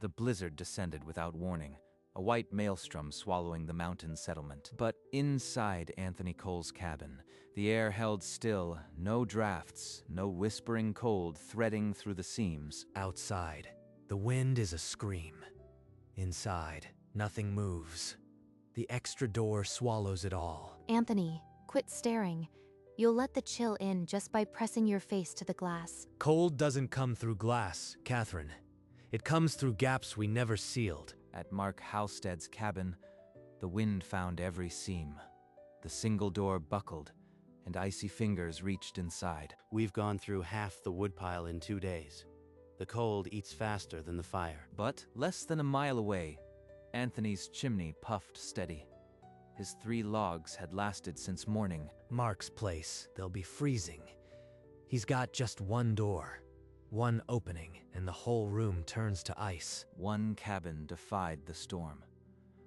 The blizzard descended without warning, a white maelstrom swallowing the mountain settlement. But inside Anthony Cole's cabin, the air held still, no drafts, no whispering cold threading through the seams. Outside, the wind is a scream. Inside, nothing moves. The extra door swallows it all. Anthony, quit staring. You'll let the chill in just by pressing your face to the glass. Cold doesn't come through glass, Catherine. It comes through gaps we never sealed. At Mark Halstead's cabin, the wind found every seam. The single door buckled, and icy fingers reached inside. We've gone through half the woodpile in 2 days. The cold eats faster than the fire. But less than a mile away, Anthony's chimney puffed steady. His 3 logs had lasted since morning. Mark's place, they'll be freezing. He's got just one door, one opening, and the whole room turns to ice. One cabin defied the storm.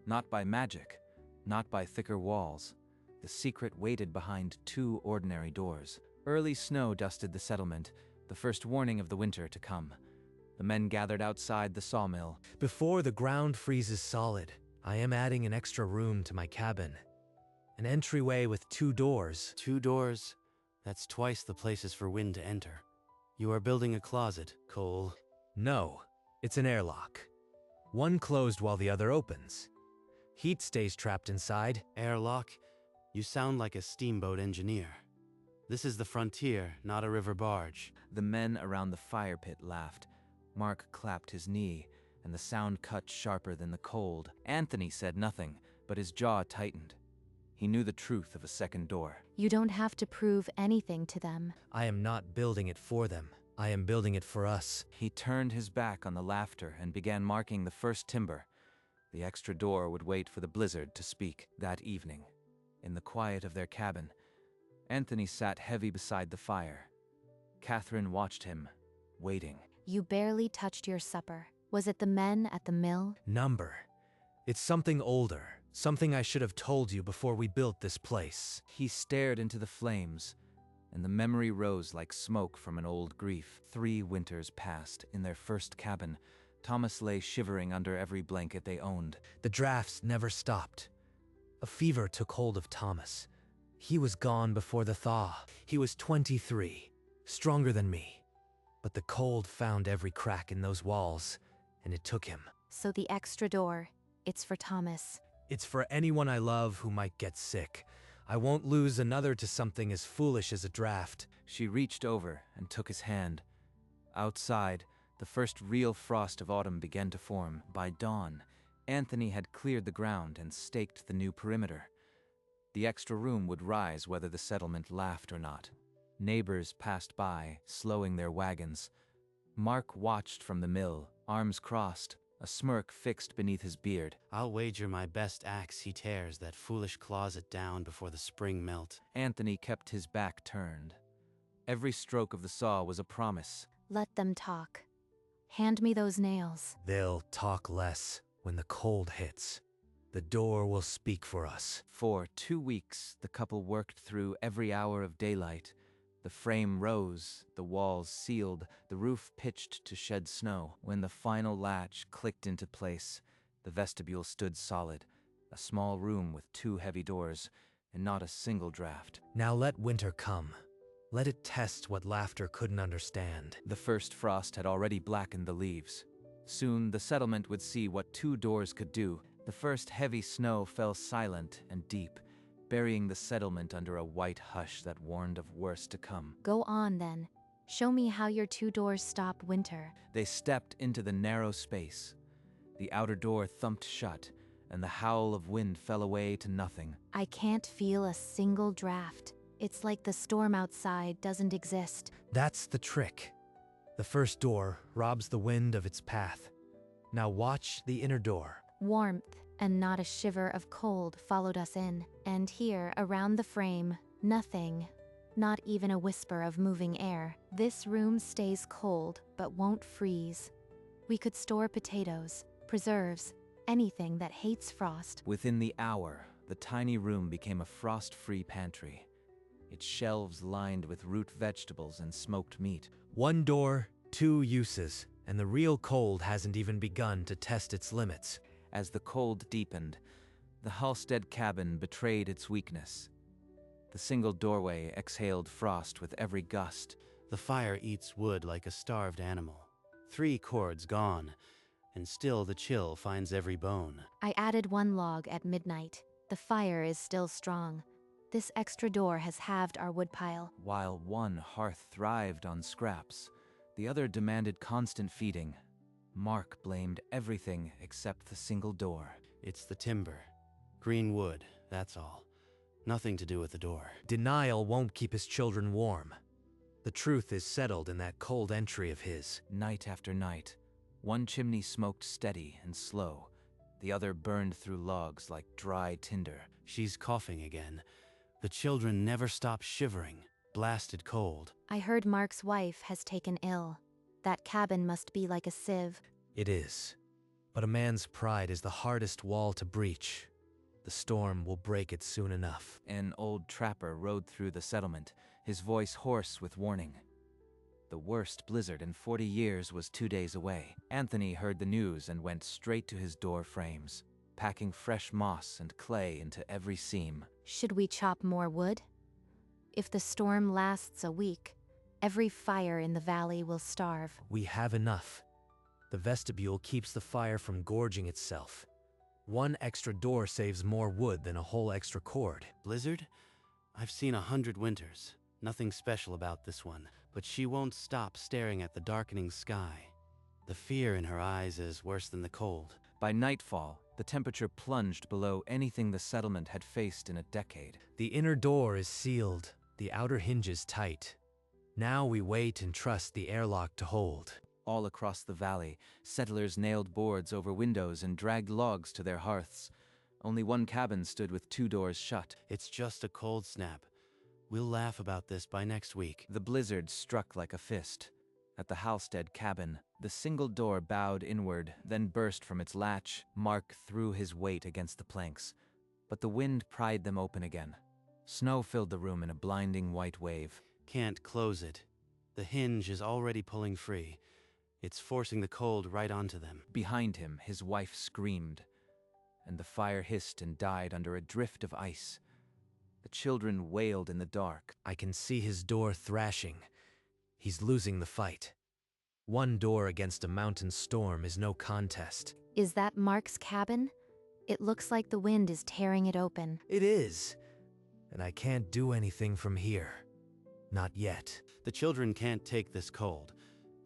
Not by magic, not by thicker walls. The secret waited behind 2 ordinary doors. Early snow dusted the settlement, the first warning of the winter to come. The men gathered outside the sawmill. Before the ground freezes solid, I am adding an extra room to my cabin. An entryway with 2 doors. 2 doors? That's twice the places for wind to enter. You are building a closet, Cole. No, it's an airlock. One closed while the other opens. Heat stays trapped inside. Airlock? You sound like a steamboat engineer. This is the frontier, not a river barge. The men around the fire pit laughed. Mark clapped his knee, and the sound cut sharper than the cold. Anthony said nothing, but his jaw tightened. He knew the truth of a second door. You don't have to prove anything to them. I am not building it for them. I am building it for us. He turned his back on the laughter and began marking the first timber. The extra door would wait for the blizzard to speak. That evening, in the quiet of their cabin, Anthony sat heavy beside the fire. Catherine watched him, waiting. You barely touched your supper. Was it the men at the mill? Number. It's something older. Something I should have told you before we built this place. He stared into the flames, and the memory rose like smoke from an old grief. 3 winters passed in their first cabin. Thomas lay shivering under every blanket they owned. The drafts never stopped. A fever took hold of Thomas. He was gone before the thaw. He was 23, stronger than me. But the cold found every crack in those walls, and it took him. So the extra door, it's for Thomas. It's for anyone I love who might get sick. I won't lose another to something as foolish as a draft. She reached over and took his hand. Outside, the first real frost of autumn began to form. By dawn, Anthony had cleared the ground and staked the new perimeter. The extra room would rise whether the settlement laughed or not. Neighbors passed by, slowing their wagons. Mark watched from the mill, arms crossed, a smirk fixed beneath his beard. I'll wager my best axe he tears that foolish closet down before the spring melt. Anthony kept his back turned. Every stroke of the saw was a promise. Let them talk. Hand me those nails. They'll talk less when the cold hits. The door will speak for us. For 2 weeks, the couple worked through every hour of daylight. The frame rose, the walls sealed, the roof pitched to shed snow. When the final latch clicked into place, the vestibule stood solid, a small room with 2 heavy doors, and not a single draft. Now let winter come. Let it test what laughter couldn't understand. The first frost had already blackened the leaves. Soon the settlement would see what 2 doors could do. The first heavy snow fell silent and deep, burying the settlement under a white hush that warned of worse to come. Go on, then. Show me how your 2 doors stop winter. They stepped into the narrow space. The outer door thumped shut, and the howl of wind fell away to nothing. I can't feel a single draft. It's like the storm outside doesn't exist. That's the trick. The first door robs the wind of its path. Now watch the inner door. Warmth, and not a shiver of cold followed us in. And here, around the frame, nothing. Not even a whisper of moving air. This room stays cold, but won't freeze. We could store potatoes, preserves, anything that hates frost. Within the hour, the tiny room became a frost-free pantry. Its shelves lined with root vegetables and smoked meat. 1 door, 2 uses. and the real cold hasn't even begun to test its limits. As the cold deepened, the Halstead cabin betrayed its weakness. The single doorway exhaled frost with every gust. The fire eats wood like a starved animal. 3 cords gone, and still the chill finds every bone. I added 1 log at midnight. The fire is still strong. This extra door has halved our woodpile. While one hearth thrived on scraps, the other demanded constant feeding. Mark blamed everything except the single door. It's the timber. Green wood, that's all. Nothing to do with the door. Denial won't keep his children warm. The truth is settled in that cold entry of his. Night after night, one chimney smoked steady and slow. The other burned through logs like dry tinder. She's coughing again. The children never stop shivering, blasted cold. I heard Mark's wife has taken ill. That cabin must be like a sieve. It is. But a man's pride is the hardest wall to breach. The storm will break it soon enough. An old trapper rode through the settlement, his voice hoarse with warning. The worst blizzard in 40 years was 2 days away. Anthony heard the news and went straight to his door frames, packing fresh moss and clay into every seam. Should we chop more wood? If the storm lasts a week, every fire in the valley will starve. We have enough. The vestibule keeps the fire from gorging itself. 1 extra door saves more wood than a whole extra cord. Blizzard? I've seen 100 winters. Nothing special about this one. But she won't stop staring at the darkening sky. The fear in her eyes is worse than the cold. By nightfall, the temperature plunged below anything the settlement had faced in a decade. The inner door is sealed, the outer hinges tight. Now we wait and trust the airlock to hold. All across the valley, settlers nailed boards over windows and dragged logs to their hearths. Only 1 cabin stood with 2 doors shut. It's just a cold snap. We'll laugh about this by next week. The blizzard struck like a fist. At the Halstead cabin, the single door bowed inward, then burst from its latch. Mark threw his weight against the planks, but the wind pried them open again. Snow filled the room in a blinding white wave. Can't close it. The hinge is already pulling free. It's forcing the cold right onto them. Behind him, his wife screamed, and the fire hissed and died under a drift of ice. The children wailed in the dark. I can see his door thrashing. He's losing the fight. 1 door against a mountain storm is no contest. Is that Mark's cabin? It looks like the wind is tearing it open. It is. And I can't do anything from here. Not yet. The children can't take this cold.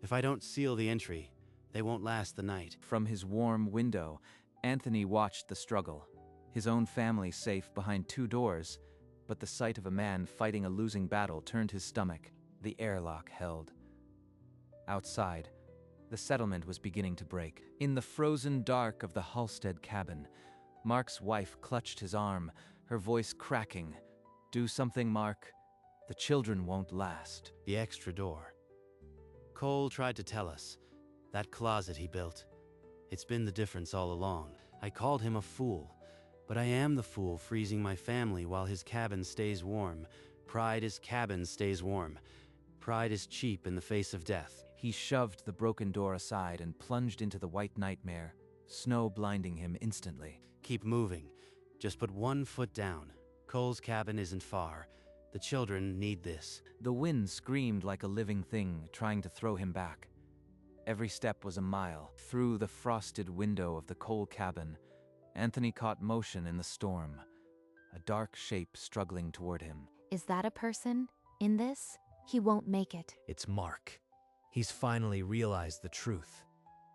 If I don't seal the entry, they won't last the night. From his warm window, Anthony watched the struggle. His own family safe behind 2 doors, but the sight of a man fighting a losing battle turned his stomach. The airlock held. Outside, the settlement was beginning to break. In the frozen dark of the Halstead cabin, Mark's wife clutched his arm, her voice cracking. "Do something, Mark. The children won't last." The extra door. Cole tried to tell us. That closet he built. It's been the difference all along. I called him a fool. But I am the fool freezing my family while his cabin stays warm. Pride is cabin stays warm. Pride is cheap in the face of death. He shoved the broken door aside and plunged into the white nightmare, snow blinding him instantly. Keep moving. Just put 1 foot down. Cole's cabin isn't far. The children need this. The wind screamed like a living thing, trying to throw him back. Every step was a mile. Through the frosted window of the Cole cabin, Anthony caught motion in the storm, a dark shape struggling toward him. Is that a person? In this? He won't make it. It's Mark. He's finally realized the truth.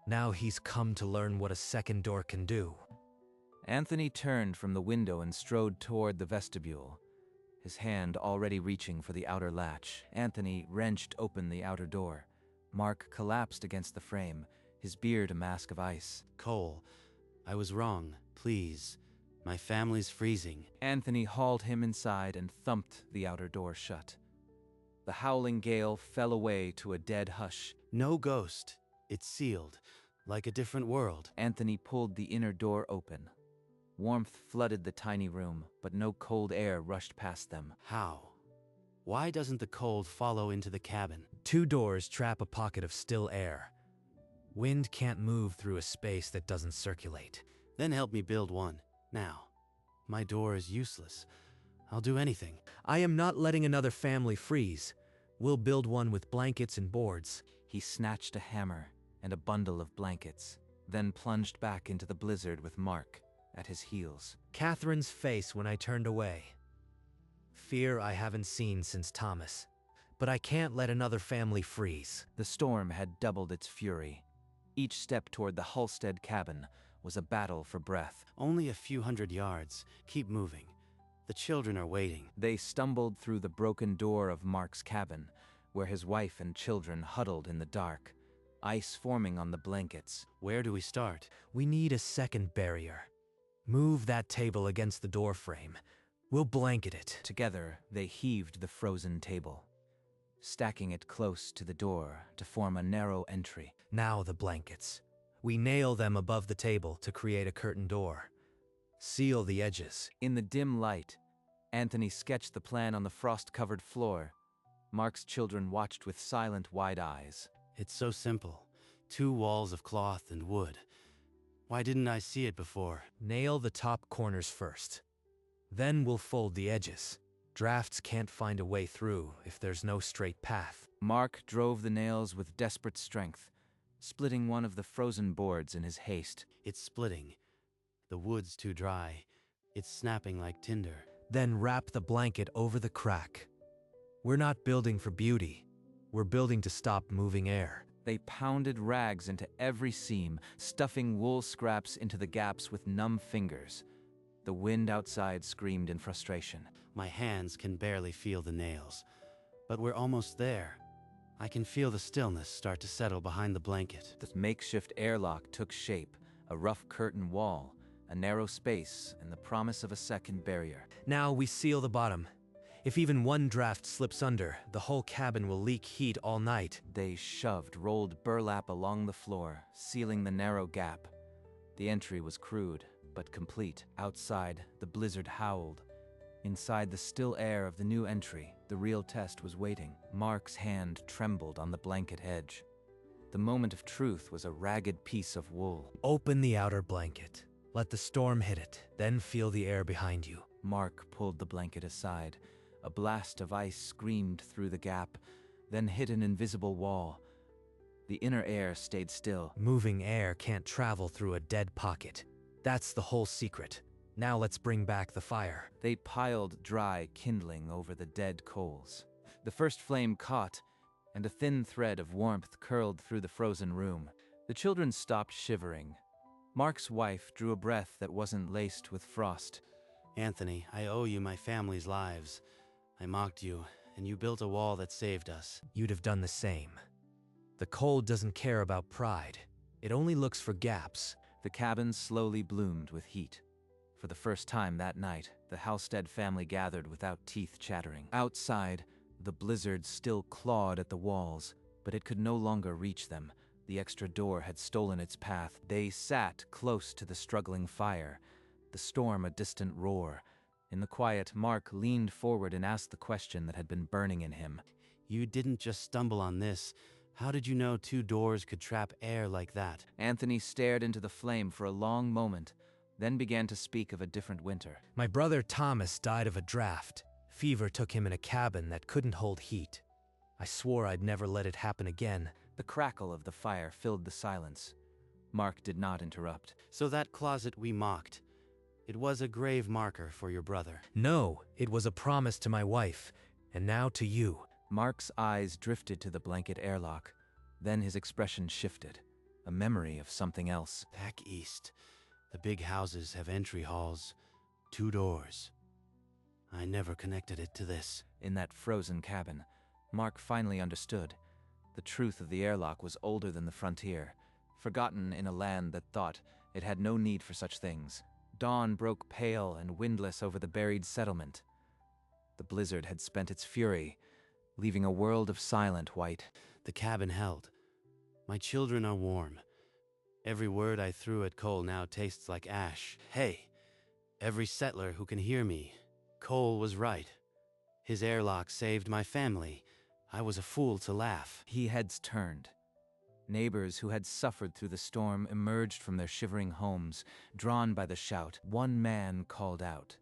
Now he's come to learn what a second door can do. Anthony turned from the window and strode toward the vestibule, his hand already reaching for the outer latch. Anthony wrenched open the outer door. Mark collapsed against the frame, his beard a mask of ice. Cole, I was wrong. Please. My family's freezing. Anthony hauled him inside and thumped the outer door shut. The howling gale fell away to a dead hush. No ghost. It's sealed, like a different world. Anthony pulled the inner door open. Warmth flooded the tiny room, but no cold air rushed past them. How? Why doesn't the cold follow into the cabin? 2 doors trap a pocket of still air. Wind can't move through a space that doesn't circulate. Then help me build one. Now. My door is useless. I'll do anything. I am not letting another family freeze. We'll build one with blankets and boards. He snatched a hammer and a bundle of blankets, then plunged back into the blizzard with Mark at his heels. Catherine's face when I turned away. Fear I haven't seen since Thomas. But I can't let another family freeze. The storm had doubled its fury. Each step toward the Halstead cabin was a battle for breath. Only a few hundred yards. Keep moving. The children are waiting. They stumbled through the broken door of Mark's cabin, where his wife and children huddled in the dark, ice forming on the blankets. Where do we start? We need a second barrier. Move that table against the door frame. We'll blanket it. Together, they heaved the frozen table, stacking it close to the door to form a narrow entry. Now the blankets. We nail them above the table to create a curtain door. Seal the edges. In the dim light, Anthony sketched the plan on the frost-covered floor. Mark's children watched with silent, wide eyes. It's so simple. 2 walls of cloth and wood. Why didn't I see it before? Nail the top corners first. Then we'll fold the edges. Drafts can't find a way through if there's no straight path. Mark drove the nails with desperate strength, splitting one of the frozen boards in his haste. It's splitting. The wood's too dry. It's snapping like tinder. Then wrap the blanket over the crack. We're not building for beauty. We're building to stop moving air. They pounded rags into every seam, stuffing wool scraps into the gaps with numb fingers. The wind outside screamed in frustration. My hands can barely feel the nails. But we're almost there. I can feel the stillness start to settle behind the blanket. The makeshift airlock took shape, a rough curtain wall, a narrow space, and the promise of a second barrier. Now we seal the bottom. If even one draft slips under, the whole cabin will leak heat all night. They shoved rolled burlap along the floor, sealing the narrow gap. The entry was crude, but complete. Outside, the blizzard howled. Inside the still air of the new entry, the real test was waiting. Mark's hand trembled on the blanket edge. The moment of truth was a ragged piece of wool. Open the outer blanket. Let the storm hit it, then feel the air behind you. Mark pulled the blanket aside. A blast of ice screamed through the gap, then hit an invisible wall. The inner air stayed still. Moving air can't travel through a dead pocket. That's the whole secret. Now let's bring back the fire. They piled dry kindling over the dead coals. The first flame caught, and a thin thread of warmth curled through the frozen room. The children stopped shivering. Mark's wife drew a breath that wasn't laced with frost. Anthony, I owe you my family's lives. I mocked you, and you built a wall that saved us. You'd have done the same. The cold doesn't care about pride. It only looks for gaps. The cabin slowly bloomed with heat. For the first time that night, the Halstead family gathered without teeth chattering. Outside, the blizzard still clawed at the walls, but it could no longer reach them. The extra door had stolen its path. They sat close to the struggling fire, the storm a distant roar. In the quiet, Mark leaned forward and asked the question that had been burning in him. You didn't just stumble on this. How did you know 2 doors could trap air like that? Anthony stared into the flame for a long moment, then began to speak of a different winter. My brother Thomas died of a draft. Fever took him in a cabin that couldn't hold heat. I swore I'd never let it happen again. The crackle of the fire filled the silence. Mark did not interrupt. So that closet we mocked, it was a grave marker for your brother. No, it was a promise to my wife, and now to you. Mark's eyes drifted to the blanket airlock. Then his expression shifted, a memory of something else. Back east, the big houses have entry halls, 2 doors. I never connected it to this. In that frozen cabin, Mark finally understood. The truth of the airlock was older than the frontier, forgotten in a land that thought it had no need for such things. Dawn broke pale and windless over the buried settlement. The blizzard had spent its fury, leaving a world of silent white. The cabin held. My children are warm. Every word I threw at Cole now tastes like ash. Hey, every settler who can hear me, Cole was right. His airlock saved my family. I was a fool to laugh. Heads turned. Neighbors who had suffered through the storm emerged from their shivering homes, drawn by the shout. One man called out,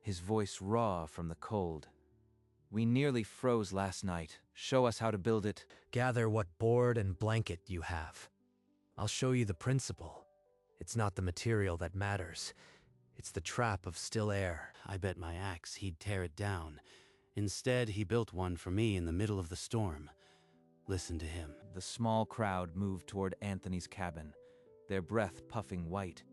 his voice raw from the cold. "We nearly froze last night. Show us how to build it." Gather what board and blanket you have. I'll show you the principle. It's not the material that matters. It's the trap of still air. I bet my axe he'd tear it down. Instead, he built one for me in the middle of the storm. Listen to him. The small crowd moved toward Anthony's cabin, their breath puffing white.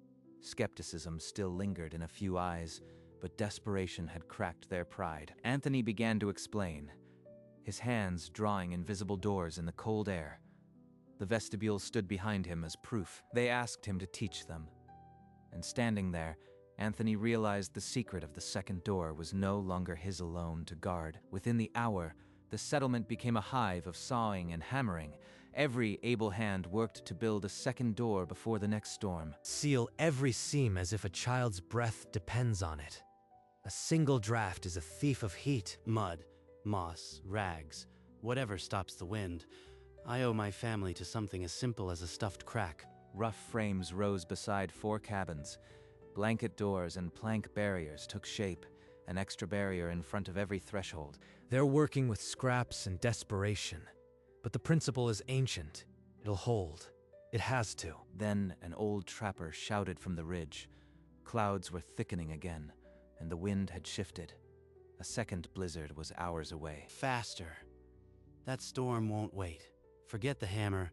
Skepticism still lingered in a few eyes, but desperation had cracked their pride. Anthony began to explain, his hands drawing invisible doors in the cold air. The vestibule stood behind him as proof. They asked him to teach them. And standing there, Anthony realized the secret of the second door was no longer his alone to guard. Within the hour, the settlement became a hive of sawing and hammering. Every able hand worked to build a second door before the next storm. Seal every seam as if a child's breath depends on it. A single draft is a thief of heat. Mud, moss, rags, whatever stops the wind. I owe my family to something as simple as a stuffed crack. Rough frames rose beside 4 cabins. Blanket doors and plank barriers took shape, an extra barrier in front of every threshold. They're working with scraps and desperation. But the principle is ancient. It'll hold. It has to. Then an old trapper shouted from the ridge. Clouds were thickening again, and the wind had shifted. A second blizzard was hours away. Faster. That storm won't wait. Forget the hammer.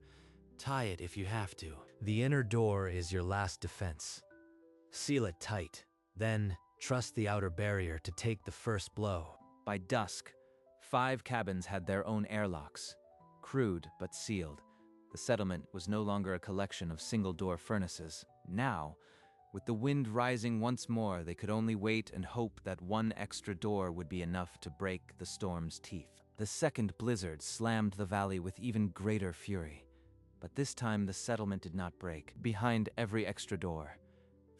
Tie it if you have to. The inner door is your last defense. Seal it tight. Then, trust the outer barrier to take the first blow. By dusk, 5 cabins had their own airlocks. Crude but sealed, the settlement was no longer a collection of single-door furnaces. Now, with the wind rising once more, they could only wait and hope that one extra door would be enough to break the storm's teeth. The second blizzard slammed the valley with even greater fury. But this time the settlement did not break. Behind every extra door,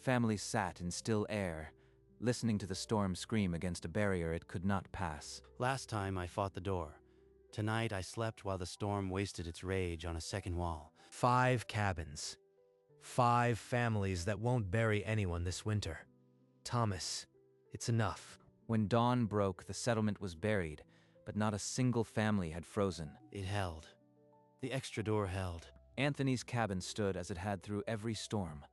families sat in still air, listening to the storm scream against a barrier it could not pass. Last time I fought the door. Tonight I slept while the storm wasted its rage on a second wall. 5 cabins. 5 families that won't bury anyone this winter. Thomas, it's enough. When dawn broke, the settlement was buried, but not a single family had frozen. It held. The extra door held. Anthony's cabin stood as it had through every storm.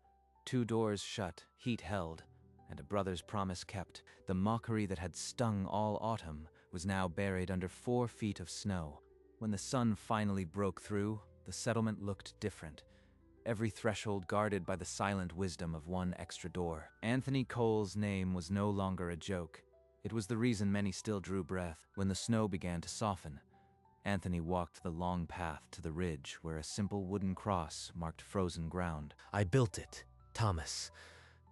2 doors shut, heat held, and a brother's promise kept. The mockery that had stung all autumn was now buried under 4 feet of snow. When the sun finally broke through, the settlement looked different. Every threshold guarded by the silent wisdom of one extra door. Anthony Cole's name was no longer a joke. It was the reason many still drew breath. When the snow began to soften, Anthony walked the long path to the ridge where a simple wooden cross marked frozen ground. I built it, Thomas.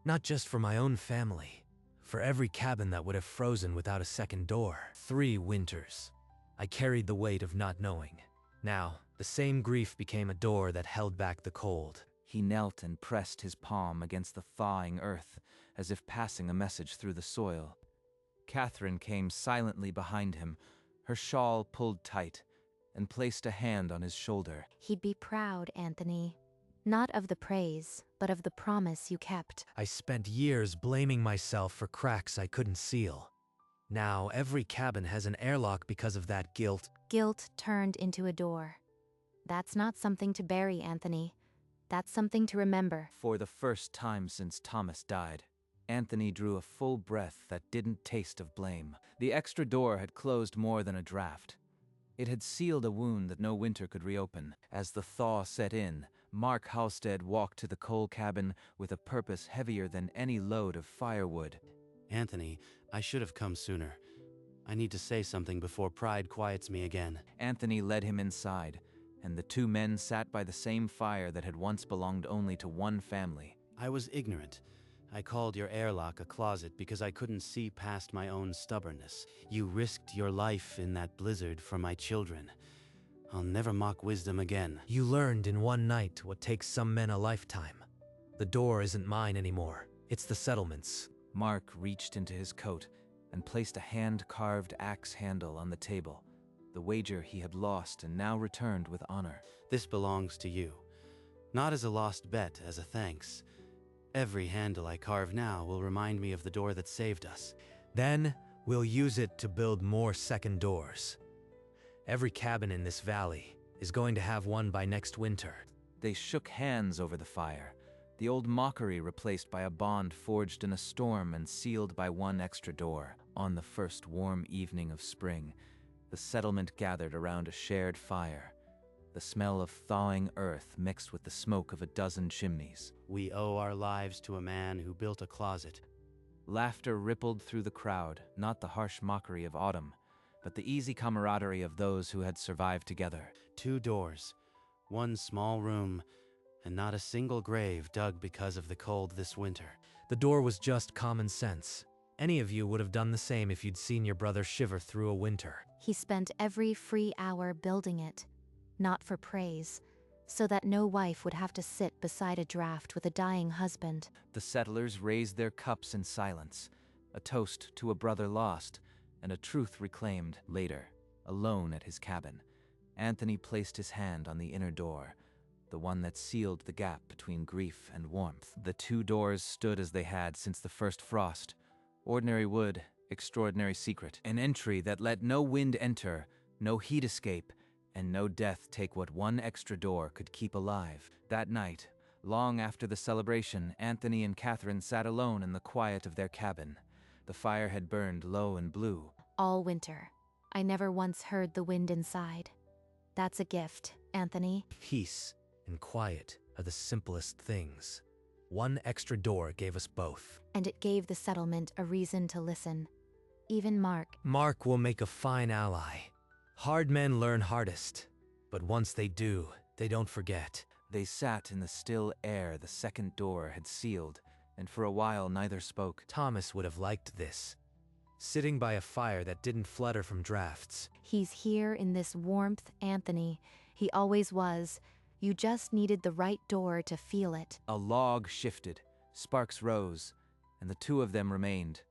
Not just for my own family. For every cabin that would have frozen without a second door. 3 winters. I carried the weight of not knowing. Now, the same grief became a door that held back the cold. He knelt and pressed his palm against the thawing earth, as if passing a message through the soil. Catherine came silently behind him, her shawl pulled tight, and placed a hand on his shoulder. He'd be proud, Anthony. Not of the praise, but of the promise you kept. I spent years blaming myself for cracks I couldn't seal. Now, every cabin has an airlock because of that guilt. Guilt turned into a door. That's not something to bury, Anthony. That's something to remember. For the first time since Thomas died, Anthony drew a full breath that didn't taste of blame. The extra door had closed more than a draft. It had sealed a wound that no winter could reopen. As the thaw set in, Mark Halstead walked to the coal cabin with a purpose heavier than any load of firewood. Anthony, I should have come sooner. I need to say something before pride quiets me again. Anthony led him inside, and the 2 men sat by the same fire that had once belonged only to one family. I was ignorant. I called your airlock a closet because I couldn't see past my own stubbornness. You risked your life in that blizzard for my children. I'll never mock wisdom again. You learned in one night what takes some men a lifetime. The door isn't mine anymore. It's the settlement's. Mark reached into his coat and placed a hand-carved axe handle on the table. The the wager he had lost and now returned with honor. This belongs to you. Not as a lost bet, as a thanks. Every handle I carve now will remind me of the door that saved us. Then we'll use it to build more second doors. Every cabin in this valley is going to have one by next winter. They shook hands over the fire, the old mockery replaced by a bond forged in a storm and sealed by one extra door. On the first warm evening of spring, the settlement gathered around a shared fire, the smell of thawing earth mixed with the smoke of a dozen chimneys. We owe our lives to a man who built a closet. Laughter rippled through the crowd, not the harsh mockery of autumn, but the easy camaraderie of those who had survived together. 2 doors, 1 small room, and not a single grave dug because of the cold this winter. The door was just common sense. Any of you would have done the same if you'd seen your brother shiver through a winter. He spent every free hour building it, not for praise, so that no wife would have to sit beside a draft with a dying husband. The settlers raised their cups in silence, a toast to a brother lost, and a truth reclaimed. Later, alone at his cabin, Anthony placed his hand on the inner door, the one that sealed the gap between grief and warmth. The 2 doors stood as they had since the first frost. Ordinary wood, extraordinary secret. An entry that let no wind enter, no heat escape, and no death take what one extra door could keep alive. That night, long after the celebration, Anthony and Catherine sat alone in the quiet of their cabin. The fire had burned low and blue. All winter, I never once heard the wind inside. That's a gift, Anthony. Peace and quiet are the simplest things. 1 extra door gave us both. And it gave the settlement a reason to listen. Even Mark. Mark will make a fine ally. Hard men learn hardest, but once they do, they don't forget. They sat in the still air the second door had sealed, and for a while neither spoke. Thomas would have liked this. Sitting by a fire that didn't flutter from drafts. He's here in this warmth, Anthony. He always was. You just needed the right door to feel it. A log shifted, sparks rose, and the 2 of them remained,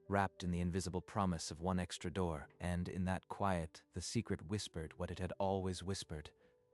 wrapped in the invisible promise of 1 extra door. And in that quiet, the secret whispered what it had always whispered.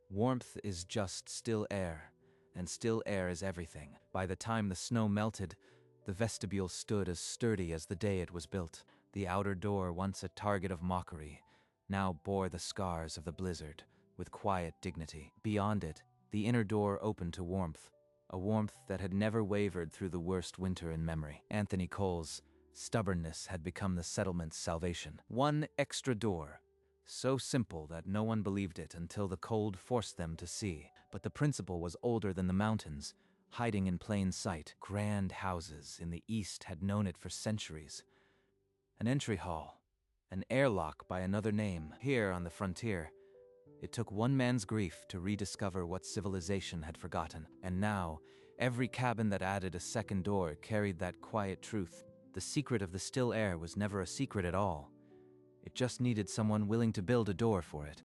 Warmth is just still air, and still air is everything. By the time the snow melted, the vestibule stood as sturdy as the day it was built. The outer door, once a target of mockery, now bore the scars of the blizzard with quiet dignity. Beyond it, the inner door opened to warmth, a warmth that had never wavered through the worst winter in memory. Anthony Cole's stubbornness had become the settlement's salvation. 1 extra door, so simple that no one believed it until the cold forced them to see. But the principle was older than the mountains, hiding in plain sight. Grand houses in the east had known it for centuries. An entry hall, an airlock by another name. Here on the frontier, it took one man's grief to rediscover what civilization had forgotten. And now, every cabin that added a second door carried that quiet truth. The secret of the still air was never a secret at all. It just needed someone willing to build a door for it.